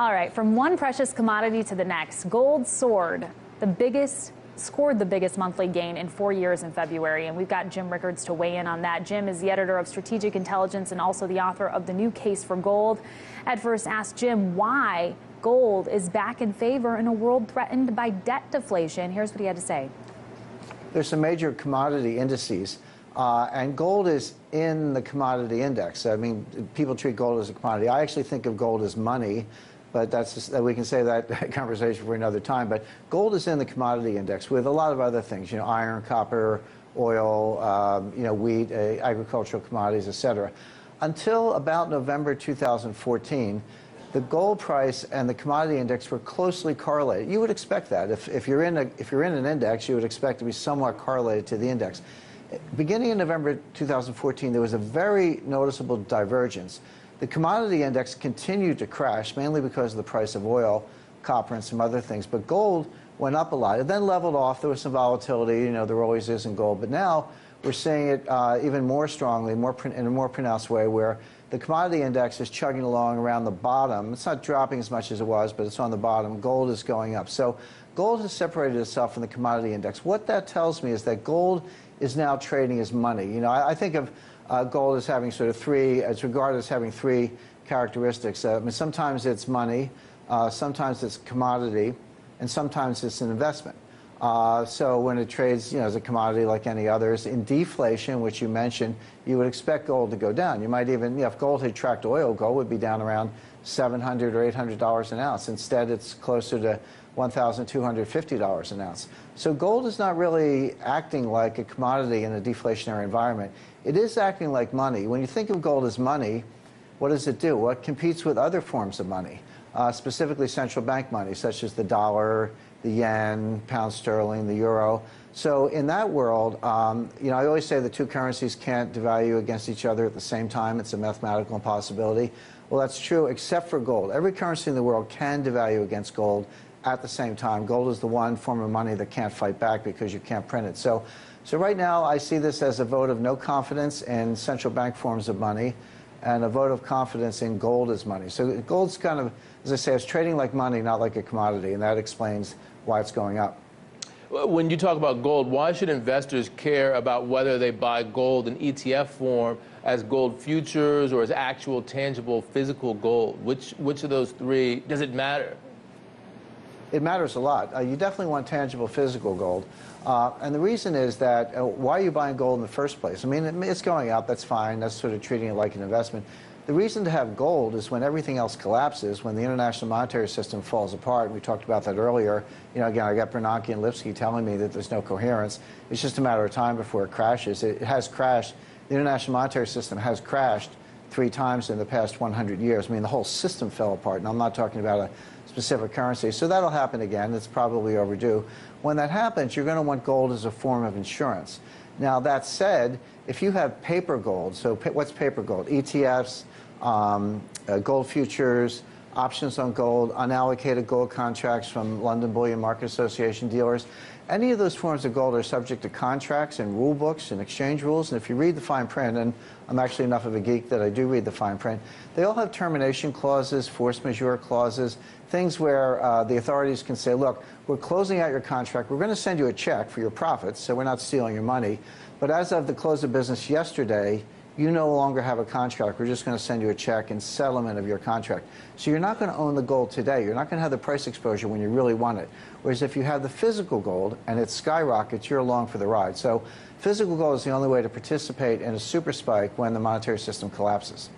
All right, from one precious commodity to the next, gold scored the biggest monthly gain in 4 years in February, and we've got Jim Rickards to weigh in on that. Jim is the editor of Strategic Intelligence and also the author of The New Case for Gold. At first, asked Jim why gold is back in favor in a world threatened by debt deflation. Here's what he had to say. There's some major commodity indices, and gold is in the commodity index. I mean, people treat gold as a commodity. I actually think of gold as money, but we can say that conversation for another time. But gold is in the commodity index with a lot of other things, iron, copper, oil, wheat, agricultural commodities, etc. Until about November 2014, the gold price and the commodity index were closely correlated. You would expect that. If you're in an index, you would expect to be somewhat correlated to the index. Beginning in November 2014, there was a very noticeable divergence. The commodity index continued to crash, mainly because of the price of oil, copper, and some other things. But gold went up a lot. It then leveled off. There was some volatility. There always is in gold. But now we're seeing it even more strongly, in a more pronounced way, where the commodity index is chugging along around the bottom. It's not dropping as much as it was, but it's on the bottom. Gold is going up. So gold has separated itself from the commodity index. What that tells me is that gold is now trading as money. I think of gold as having it's regarded as having three characteristics. I mean, sometimes it's money, sometimes it's commodity, and sometimes it's an investment. So when it trades, as a commodity like any others, in deflation, which you mentioned, you would expect gold to go down. You might even, if gold had tracked oil, gold would be down around $700 or $800 an ounce. Instead, it's closer to $1,250 an ounce. So gold is not really acting like a commodity in a deflationary environment. It is acting like money. When you think of gold as money, what does it do? Well, it competes with other forms of money, specifically central bank money, such as the dollar, the yen, pound sterling, the euro. So in that world, I always say the two currencies can't devalue against each other at the same time. It's a mathematical impossibility. Well, that's true except for gold. Every currency in the world can devalue against gold at the same time. Gold is the one form of money that can't fight back because you can't print it. So right now, I see this as a vote of no confidence in central bank forms of money and a vote of confidence in gold as money. So gold's kind of, as I say, it's trading like money, not like a commodity, and that explains why it's going up. When you talk about gold, why should investors care about whether they buy gold in ETF form as gold futures or as actual, tangible, physical gold? Which of those three, does it matter? It matters a lot. You definitely want tangible physical gold. And the reason is that why are you buying gold in the first place? I mean, it's going up, that's fine. That's sort of treating it like an investment. The reason to have gold is when everything else collapses, when the international monetary system falls apart. And we talked about that earlier. Again, I got Bernanke and Lipsky telling me that there's no coherence. It's just a matter of time before it crashes. It has crashed. The international monetary system has crashed 3 times in the past 100 years. I mean, the whole system fell apart. And I'm not talking about a specific currency. So that'll happen again. It's probably overdue. When that happens, you're going to want gold as a form of insurance. Now, that said, if you have paper gold, so what's paper gold? ETFs, gold futures, options on gold, unallocated gold contracts from London Bullion Market Association dealers. Any of those forms of gold are subject to contracts and rule books and exchange rules. And if you read the fine print, and I'm actually enough of a geek that I do read the fine print, they all have termination clauses, force majeure clauses, things where the authorities can say, look, we're closing out your contract. We're going to send you a check for your profits, so we're not stealing your money. But as of the close of business yesterday, you no longer have a contract. We're just going to send you a check in settlement of your contract. So you're not going to own the gold today. You're not going to have the price exposure when you really want it. Whereas if you have the physical gold and it skyrockets, you're along for the ride. So physical gold is the only way to participate in a super spike when the monetary system collapses.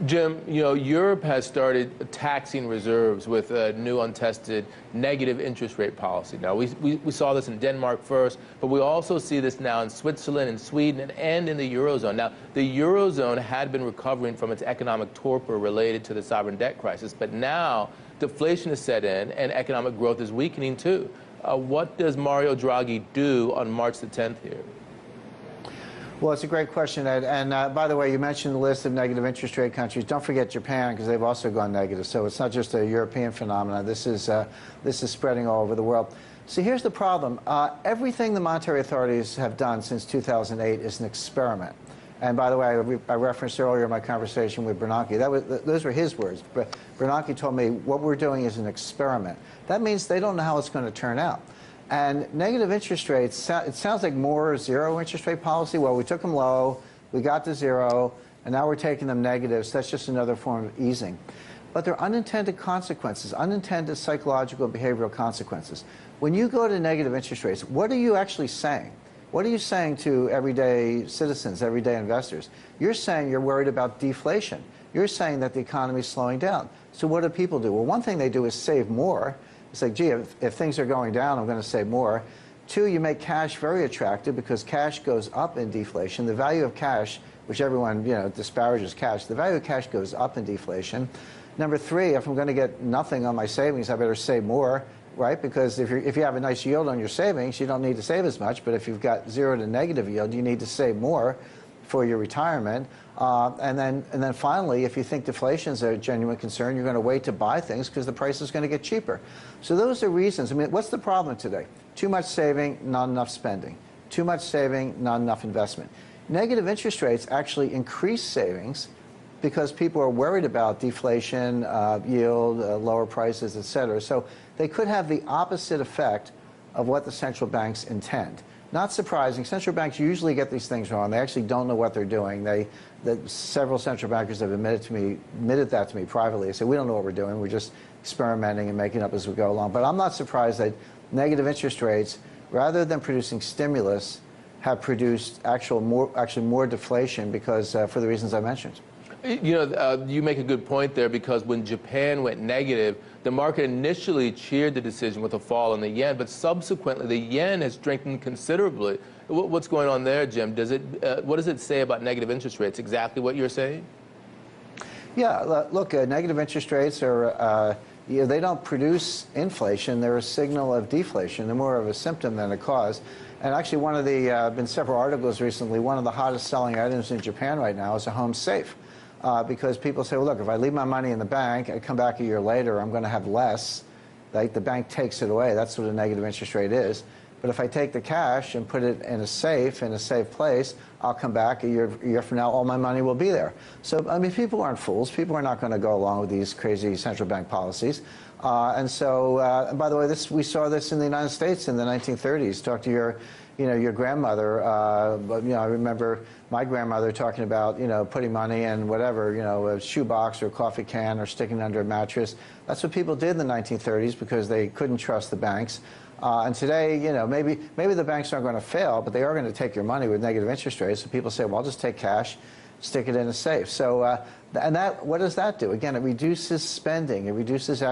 Jim, Europe has started taxing reserves with a new untested negative interest rate policy. Now, we saw this in Denmark first, but we also see this now in Switzerland and Sweden and in the Eurozone. Now, the Eurozone had been recovering from its economic torpor related to the sovereign debt crisis, but now deflation has set in and economic growth is weakening too. What does Mario Draghi do on March the 10th here? Well, it's a great question, Ed. And by the way, you mentioned the list of negative interest rate countries. Don't forget Japan, because they've also gone negative. So it's not just a European phenomenon. This is spreading all over the world. So here's the problem. Everything the monetary authorities have done since 2008 is an experiment. And by the way, I referenced earlier my conversation with Bernanke. Those were his words. But Bernanke told me what we're doing is an experiment. That means they don't know how it's going to turn out. And negative interest rates, it sounds like more zero interest rate policy. Well, we took them low, we got to zero, and now we're taking them negative. So that's just another form of easing. But there are unintended consequences, unintended psychological and behavioral consequences. When you go to negative interest rates, what are you actually saying? What are you saying to everyday citizens, everyday investors? You're saying you're worried about deflation. You're saying that the economy is slowing down. So what do people do? Well, one thing they do is save more. It's like, gee, if things are going down, I'm going to save more. Two, you make cash very attractive because cash goes up in deflation. The value of cash, which everyone disparages cash, the value of cash goes up in deflation. Number three, if I'm going to get nothing on my savings, I better save more. Right, because if you have a nice yield on your savings, you don't need to save as much. But if you've got zero to negative yield, you need to save more for your retirement. And then finally, if you think deflation is a genuine concern, you're going to wait to buy things because the price is going to get cheaper. So those are reasons. I mean, what's the problem today? Too much saving, not enough spending. Too much saving, not enough investment. Negative interest rates actually increase savings because people are worried about deflation, yield, lower prices, et cetera. So they could have the opposite effect of what the central banks intend. Not surprising. Central banks usually get these things wrong. They actually don't know what they're doing. Several central bankers have admitted that to me privately. They say, we don't know what we're doing. We're just experimenting and making up as we go along. But I'm not surprised that negative interest rates, rather than producing stimulus, have produced actually more deflation because for the reasons I mentioned. You make a good point there because when Japan went negative, the market initially cheered the decision with a fall in the yen, but subsequently the yen has strengthened considerably. What's going on there, Jim? What does it say about negative interest rates? Exactly what you're saying? Yeah, look, negative interest rates are, they don't produce inflation. They're a signal of deflation. They're more of a symptom than a cause. And actually, been several articles recently, one of the hottest selling items in Japan right now is a home safe. Because people say, well, look, if I leave my money in the bank, I come back a year later, I'm going to have less. Like the bank takes it away. That's what a negative interest rate is. But if I take the cash and put it in a safe place, I'll come back a year from now, all my money will be there. So, I mean, people aren't fools. People are not going to go along with these crazy central bank policies. And by the way, we saw this in the United States in the 1930s. Talk to your grandmother. I remember my grandmother talking about, putting money in whatever, a shoebox or a coffee can or sticking it under a mattress. That's what people did in the 1930s because they couldn't trust the banks. And today, maybe the banks aren't going to fail, but they are going to take your money with negative interest rates. So people say, well, I'll just take cash, stick it in a safe. So, what does that do? Again, it reduces spending. It reduces